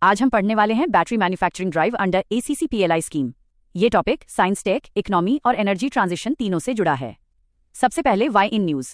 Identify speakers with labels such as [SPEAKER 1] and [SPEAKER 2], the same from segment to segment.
[SPEAKER 1] आज हम पढ़ने वाले हैं battery manufacturing drive under ACC PLI scheme. ये टॉपिक साइंस, टेक, इकोनॉमी और एनर्जी ट्रांजिशन तीनों से जुड़ा है। सबसे पहले वाई इन न्यूज।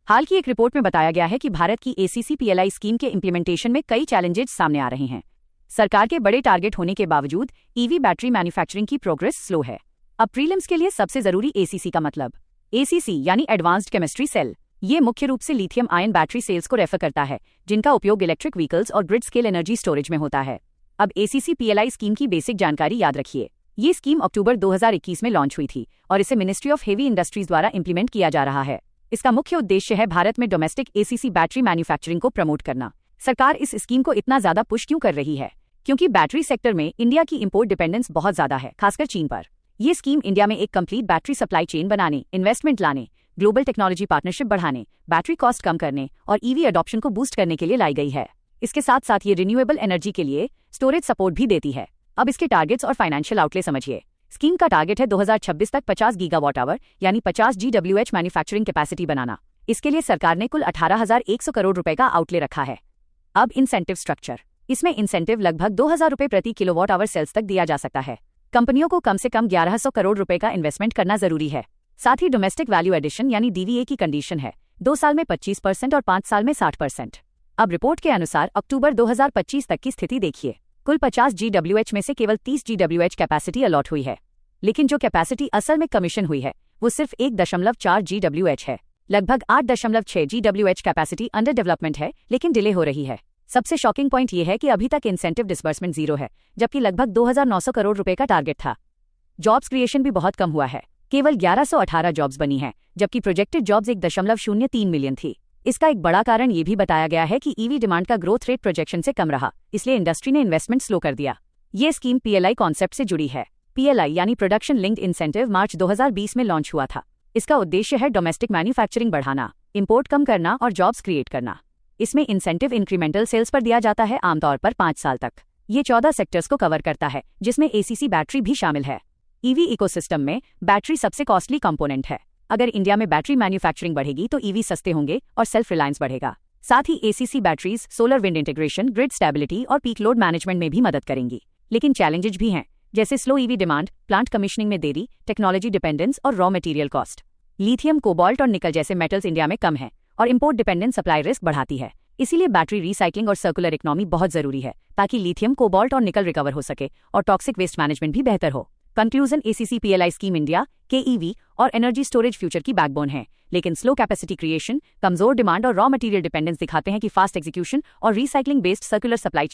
[SPEAKER 1] हाल की एक रिपोर्ट में बताया गया है कि भारत की एसीसी पीएलआई स्कीम के इंप्लीमेंटेशन में कई चैलेंजेस सामने आ रहे हैं। सरकार के बड़े टारगेट होने के बावजूद ईवी बैटरी मैन्युफैक्चरिंग की प्रोग्रेस स्लो है। अब प्रीलिम्स के लिए सबसे जरूरी एसीसी का मतलब एसीसी यानी एडवांस्ड केमिस्ट्री सेल। ये मुख्य रूप से लिथियम आयन बैटरी सेल्स को रेफर करता है, जिनका उपयोग इलेक्ट्रिक व्हीकल्स और ग्रिड स्केल एनर्जी स्टोरेज में होता है। अब एसीसी पीएलआई स्कीम की बेसिक जानकारी याद रखिए। ये स्कीम अक्टूबर 2021 में लॉन्च हुई थी और इसे मिनिस्ट्री ऑफ हेवी इंडस्ट्रीज द्वारा इंप्लीमेंट किया जा रहा है। इसका मुख्य उद्देश्य है भारत में डोमेस्टिक एसीसी बैटरी मैन्युफैक्चरिंग को प्रमोट करना। सरकार इस स्कीम को इतना ज्यादा पुश क्यों कर रही है? क्योंकि बैटरी सेक्टर में इंडिया की इंपोर्ट डिपेंडेंस बहुत ज्यादा है, खासकर चीन पर। ये स्कीम इंडिया में एक कंप्लीट बैटरी सप्लाई चेन बनाने, इन्वेस्टमेंट लाने, ग्लोबल टेक्नोलॉजी पार्टनरशिप बढ़ाने, बैटरी कॉस्ट कम करने और ईवी अडॉप्शन को बूस्ट करने के लिए लाई गई है। इसके साथ साथ ये रिन्यूएबल एनर्जी के लिए स्टोरेज सपोर्ट भी देती है। अब इसके टारगेट्स और फाइनेंशियल आउटले समझिए। स्कीम का टारगेट है 2026 तक 50 गीगावाट आवर यानी 50 GWH मैन्युफैक्चरिंग कैपेसिटी बनाना। इसके लिए सरकार ने कुल 18,100 करोड़ रुपए का आउटले रखा है। अब इंसेंटिव स्ट्रक्चर। इसमें इंसेंटिव लगभग 2,000 रुपए प्रति किलोवाट आवर सेल्स तक दिया जा सकता है। कंपनियों को कम से कम 1,100 करोड़ रुपए का इन्वेस्टमेंट करना जरूरी है। साथ ही डोमेस्टिक वैल्यू एडिशन यानी डीवीए की कंडीशन है 2 साल में 25% और 5 साल में 60%। अब रिपोर्ट के अनुसार अक्टूबर 2025 तक की स्थिति देखिए। कुल 50 GWH में से केवल 30 GWH कैपेसिटी अलॉट हुई है, लेकिन जो कैपेसिटी असल में कमीशन हुई है वो सिर्फ 1.4 GWH है। लगभग 8.6 GWH कैपेसिटी अंडर डेवलपमेंट है, लेकिन डिले हो रही है। सबसे शॉकिंग पॉइंट ये है कि अभी तक इंसेंटिव डिसबर्समेंट 0 है, जबकि लगभग 2,900 करोड़ रुपए का टारगेट था। जॉब्स क्रिएशन भी बहुत कम हुआ है, केवल 1118 जॉब्स बनी हैं, जबकि प्रोजेक्टेड जॉब्स 1.03 मिलियन थी। इसका एक बड़ा कारण ये भी बताया गया है कि ईवी डिमांड का ग्रोथ रेट प्रोजेक्शन से कम रहा, इसलिए इंडस्ट्री ने इन्वेस्टमेंट स्लो कर दिया। ये स्कीम पीएलआई कॉन्सेप्ट से जुड़ी है। पीएलआई यानी प्रोडक्शन लिंक्ड इंसेंटिव मार्च 2020 में लॉन्च हुआ था। इसका उद्देश्य है डोमेस्टिक मैन्युफैक्चरिंग बढ़ाना, इंपोर्ट कम करना और जॉब्स क्रिएट करना। इसमें इंसेंटिव इंक्रीमेंटल सेल्स पर दिया जाता है, आमतौर पर 5 साल तक। ये 14 सेक्टर्स को कवर करता है, जिसमें एसीसी बैटरी भी शामिल है। ईवी इकोसिस्टम में बैटरी सबसे कॉस्टली कंपोनेंट है। अगर इंडिया में बैटरी मैन्युफैक्चरिंग बढ़ेगी तो ईवी सस्ते होंगे और सेल्फ रिलायंस बढ़ेगा। साथ ही ACC batteries solar wind integration, grid stability और पीक लोड मैनेजमेंट में भी मदद करेंगी। लेकिन चैलेंजेस भी हैं, जैसे slow EV demand, plant commissioning में देरी, टेक्नोलॉजी डिपेंडेंस और raw material cost. Lithium, cobalt और निकल जैसे मेटल्स इंडिया में कम है और इंपोर्ट डिपेंडेंट सप्लाई रिस्क बढ़ाती है। इसीलिए बैटरी रिसाइकलिंग और सर्कुलर इकोनॉमी बहुत जरूरी है, ताकि लिथियम, कोबाल्ट और निकल रिकवर हो सके और टॉक्सिक वेस्ट मैनेजमेंट भी बेहतर हो। Conclusion, ACC PLI scheme India के ईवी और एनर्जी स्टोरेज फ्यूचर की बैकबोन है, लेकिन स्लो कैपेसिटी क्रिएशन, कमजोर डिमांड और रॉ मटेरियल डिपेंडेंस दिखाते हैं कि फास्ट एग्जीक्यूशन और रिसाइकलिंग बेस्ड सर्कुलर सप्लाई